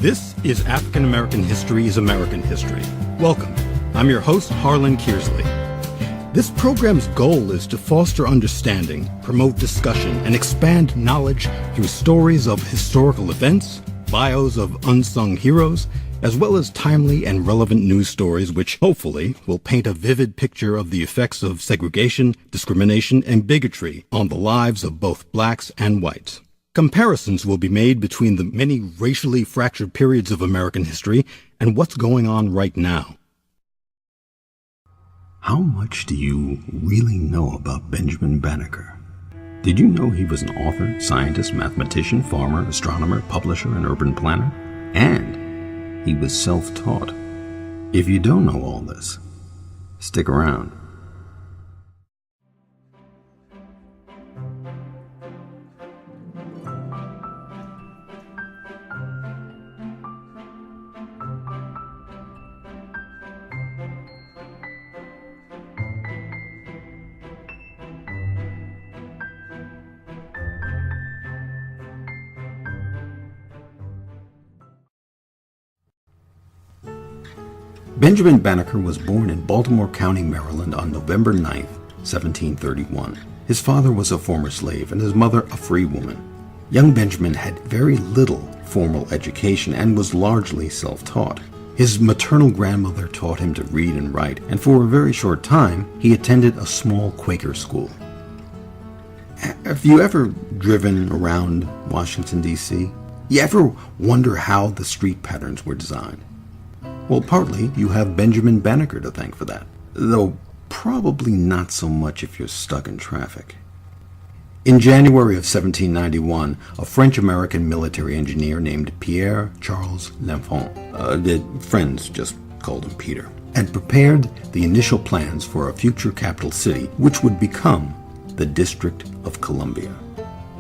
This is African American History is American History. Welcome. I'm your host, Harlan Kearsley. This program's goal is to foster understanding, promote discussion, and expand knowledge through stories of historical events, bios of unsung heroes, as well as timely and relevant news stories which hopefully will paint a vivid picture of the effects of segregation, discrimination, and bigotry on the lives of both blacks and whites. Comparisons will be made between the many racially fractured periods of American history and what's going on right now. How much do you really know about Benjamin Banneker? Did you know he was an author, scientist, mathematician, farmer, astronomer, publisher, and urban planner? And he was self-taught. If you don't know all this, stick around. Benjamin Banneker was born in Baltimore County, Maryland on November 9, 1731. His father was a former slave and his mother a free woman. Young Benjamin had very little formal education and was largely self-taught. His maternal grandmother taught him to read and write, and for a very short time, he attended a small Quaker school. Have you ever driven around Washington, D.C.? You ever wonder how the street patterns were designed? Well, partly you have Benjamin Banneker to thank for that, though probably not so much if you're stuck in traffic. In January of 1791, a French-American military engineer named Pierre Charles L'Enfant, friends just called him Peter, had prepared the initial plans for a future capital city which would become the District of Columbia.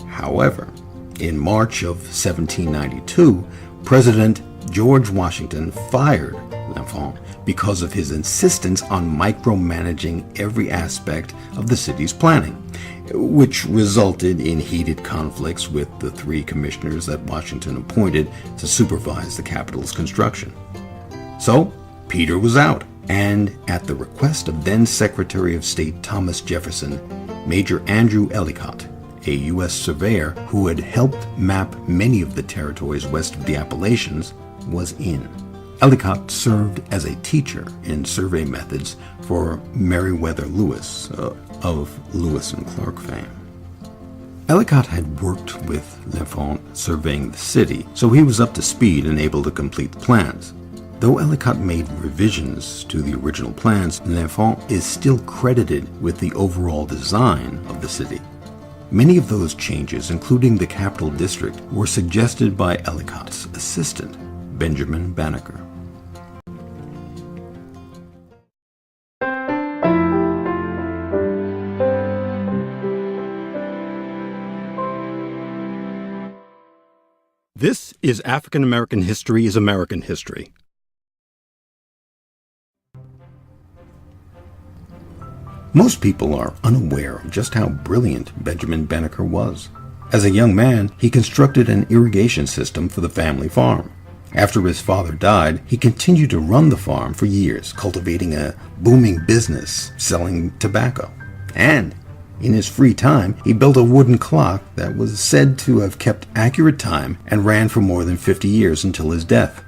However, in March of 1792, President George Washington fired L'Enfant because of his insistence on micromanaging every aspect of the city's planning, which resulted in heated conflicts with the three commissioners that Washington appointed to supervise the capital's construction. So, Peter was out, and at the request of then Secretary of State Thomas Jefferson, Major Andrew Ellicott, a U.S. surveyor who had helped map many of the territories west of the Appalachians, was in. Ellicott served as a teacher in survey methods for Meriwether Lewis of Lewis and Clark fame. Ellicott had worked with L'Enfant surveying the city, so he was up to speed and able to complete the plans. Though Ellicott made revisions to the original plans, L'Enfant is still credited with the overall design of the city. Many of those changes, including the capital district, were suggested by Ellicott's assistant, Benjamin Banneker. This is African American History is American History. Most people are unaware of just how brilliant Benjamin Banneker was. As a young man, he constructed an irrigation system for the family farm. After his father died, he continued to run the farm for years, cultivating a booming business selling tobacco. And in his free time, he built a wooden clock that was said to have kept accurate time and ran for more than 50 years until his death.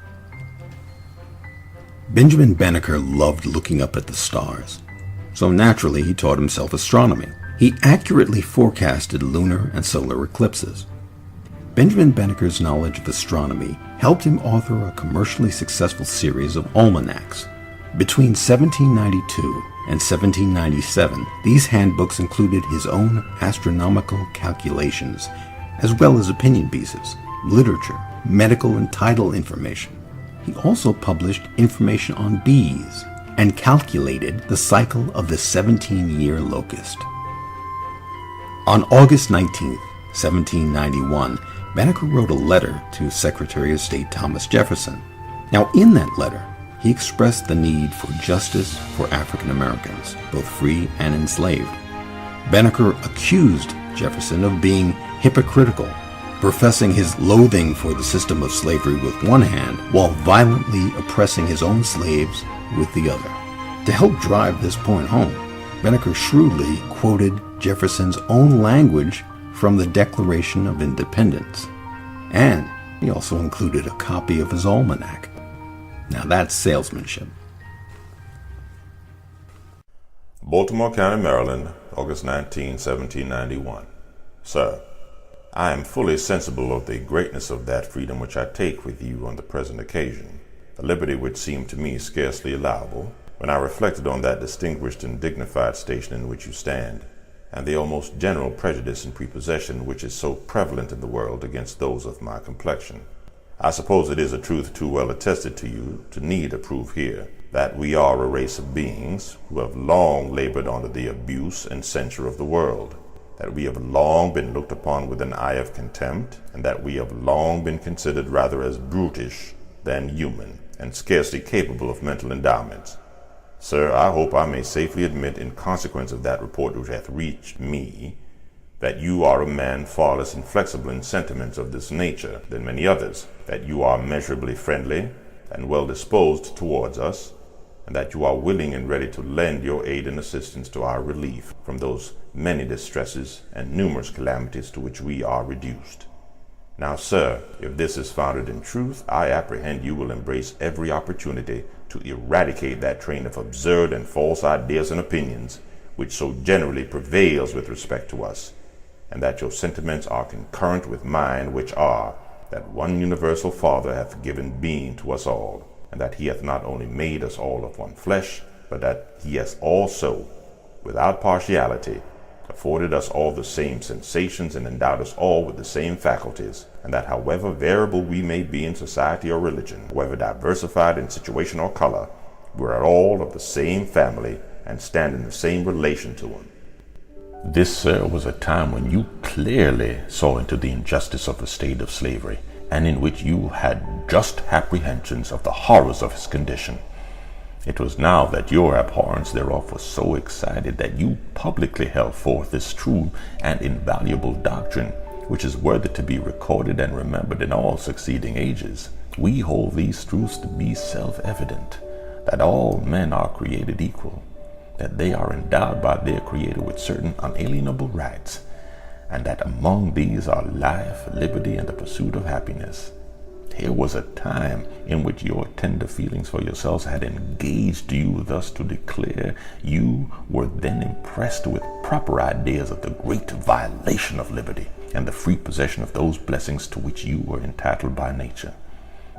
Benjamin Banneker loved looking up at the stars, so naturally he taught himself astronomy. He accurately forecasted lunar and solar eclipses. Benjamin Banneker's knowledge of astronomy helped him author a commercially successful series of almanacs. Between 1792 and 1797, these handbooks included his own astronomical calculations, as well as opinion pieces, literature, medical and tidal information. He also published information on bees and calculated the cycle of the 17-year locust. On August 19, 1791, Banneker wrote a letter to Secretary of State Thomas Jefferson. Now, in that letter, he expressed the need for justice for African Americans, both free and enslaved. Banneker accused Jefferson of being hypocritical professing his loathing for the system of slavery with one hand while violently oppressing his own slaves with the other. To help drive this point home, Banneker shrewdly quoted Jefferson's own language from the Declaration of Independence, and he also included a copy of his almanac. Now that's salesmanship. Baltimore County, Maryland, August 19, 1791. Sir, I am fully sensible of the greatness of that freedom which I take with you on the present occasion, a liberty which seemed to me scarcely allowable when I reflected on that distinguished and dignified station in which you stand, and the almost general prejudice and prepossession which is so prevalent in the world against those of my complexion. I suppose it is a truth too well attested to you to need a proof here, that we are a race of beings who have long labored under the abuse and censure of the world, that we have long been looked upon with an eye of contempt, and that we have long been considered rather as brutish than human, and scarcely capable of mental endowments. Sir, I hope I may safely admit, in consequence of that report which hath reached me, that you are a man far less inflexible in sentiments of this nature than many others, that you are measurably friendly and well disposed towards us, and that you are willing and ready to lend your aid and assistance to our relief from those many distresses and numerous calamities to which we are reduced. Now, sir, if this is founded in truth, I apprehend you will embrace every opportunity to eradicate that train of absurd and false ideas and opinions which so generally prevails with respect to us, and that your sentiments are concurrent with mine, which are, that one universal Father hath given being to us all, and that he hath not only made us all of one flesh, but that he has also, without partiality, afforded us all the same sensations and endowed us all with the same faculties, and that however variable we may be in society or religion, however diversified in situation or color, we are all of the same family and stand in the same relation to him. This, sir, was a time when you clearly saw into the injustice of the state of slavery, and in which you had just apprehensions of the horrors of his condition. It was now that your abhorrence thereof was so excited that you publicly held forth this true and invaluable doctrine, which is worthy to be recorded and remembered in all succeeding ages. We hold these truths to be self-evident, that all men are created equal, that they are endowed by their Creator with certain unalienable rights, and that among these are life, liberty, and the pursuit of happiness. Here was a time in which your tender feelings for yourselves had engaged you thus to declare you were then impressed with proper ideas of the great violation of liberty and the free possession of those blessings to which you were entitled by nature.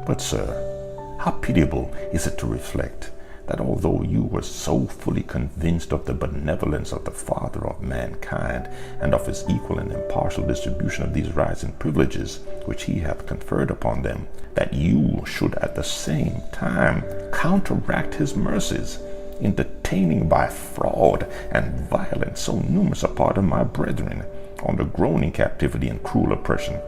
But, sir, how pitiable is it to reflect that although you were so fully convinced of the benevolence of the Father of mankind, and of his equal and impartial distribution of these rights and privileges which he hath conferred upon them, that you should at the same time counteract his mercies, in detaining by fraud and violence so numerous a part of my brethren under groaning captivity and cruel oppression,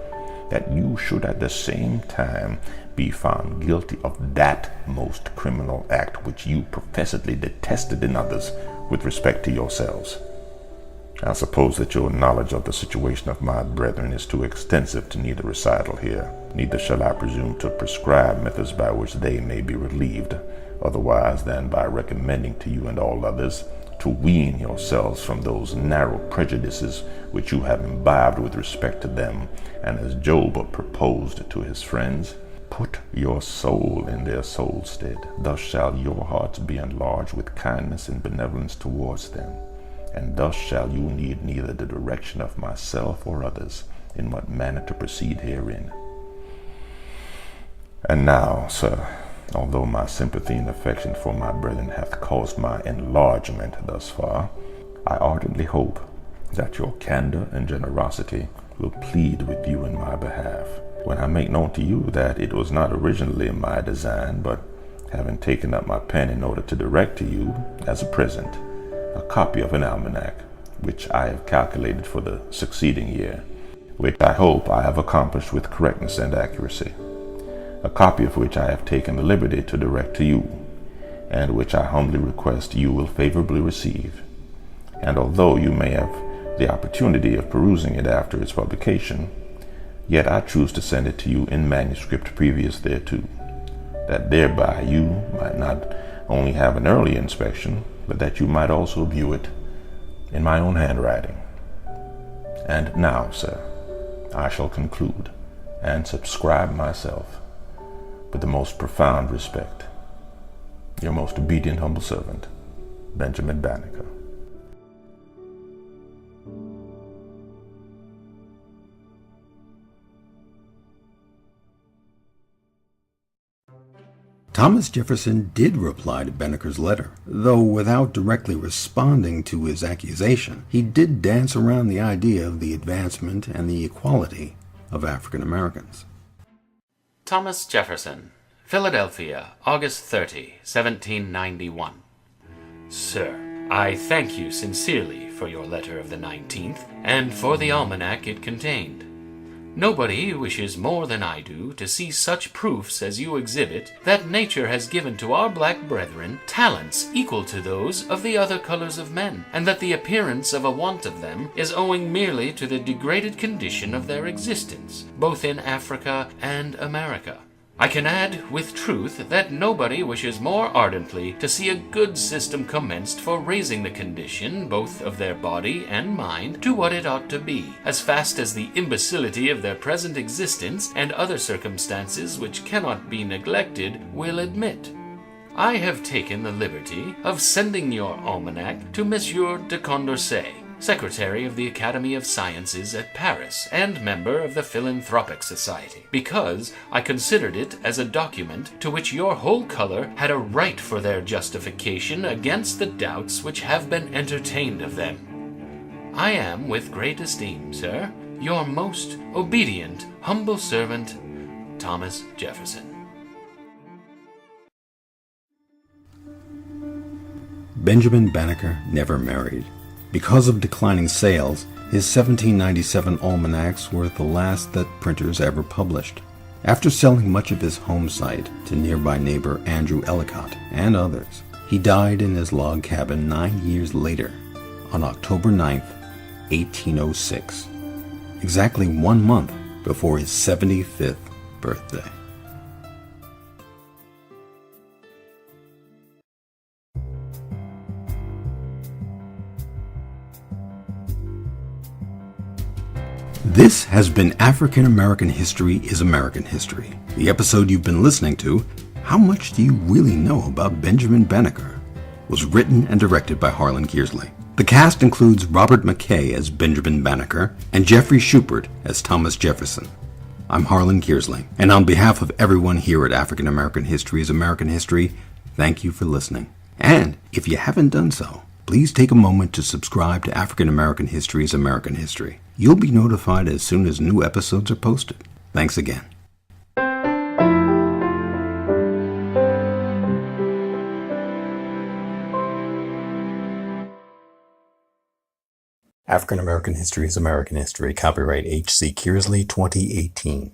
that you should at the same time be found guilty of that most criminal act which you professedly detested in others with respect to yourselves. I suppose that your knowledge of the situation of my brethren is too extensive to need a recital here, neither shall I presume to prescribe methods by which they may be relieved, otherwise than by recommending to you and all others to wean yourselves from those narrow prejudices which you have imbibed with respect to them, and as Job proposed to his friends, put your soul in their soul's stead. Thus shall your hearts be enlarged with kindness and benevolence towards them, and thus shall you need neither the direction of myself or others in what manner to proceed herein. And now, sir, although my sympathy and affection for my brethren hath caused my enlargement thus far, I ardently hope that your candor and generosity will plead with you in my behalf, when I make known to you that it was not originally my design, but having taken up my pen in order to direct to you, as a present, a copy of an almanac, which I have calculated for the succeeding year, which I hope I have accomplished with correctness and accuracy, a copy of which I have taken the liberty to direct to you, and which I humbly request you will favorably receive. And although you may have the opportunity of perusing it after its publication, Yet I choose to send it to you in manuscript previous thereto, that thereby you might not only have an early inspection, but that you might also view it in my own handwriting. And now, sir, I shall conclude and subscribe myself with the most profound respect. Your most obedient humble servant, Benjamin Banneker. Thomas Jefferson did reply to Banneker's letter, though without directly responding to his accusation. He did dance around the idea of the advancement and the equality of African Americans. Thomas Jefferson, Philadelphia, August 30, 1791. Sir, I thank you sincerely for your letter of the 19th, and for the almanac it contained. Nobody wishes more than I do to see such proofs as you exhibit that nature has given to our black brethren talents equal to those of the other colors of men, and that the appearance of a want of them is owing merely to the degraded condition of their existence, both in Africa and America. I can add with truth that nobody wishes more ardently to see a good system commenced for raising the condition both of their body and mind to what it ought to be, as fast as the imbecility of their present existence and other circumstances which cannot be neglected will admit. I have taken the liberty of sending your almanac to Monsieur de Condorcet, Secretary of the Academy of Sciences at Paris and member of the Philanthropic Society, because I considered it as a document to which your whole color had a right for their justification against the doubts which have been entertained of them. I am, with great esteem, sir, your most obedient, humble servant, Thomas Jefferson. Benjamin Banneker never married. Because of declining sales, his 1797 almanacs were the last that printers ever published. After selling much of his home site to nearby neighbor Andrew Ellicott and others, he died in his log cabin 9 years later, on October 9th, 1806, exactly 1 month before his 75th birthday. This has been African American History is American History. The episode you've been listening to, How Much Do You Really Know About Benjamin Banneker?, was written and directed by Harlan Kearsley. The cast includes Robert McKay as Benjamin Banneker and Jeffrey Schubert as Thomas Jefferson. I'm Harlan Kearsley, and on behalf of everyone here at African American History is American History, thank you for listening. And if you haven't done so, please take a moment to subscribe to African American History is American History. You'll be notified as soon as new episodes are posted. Thanks again. African American History is American History. Copyright H.C. Kearsley 2018.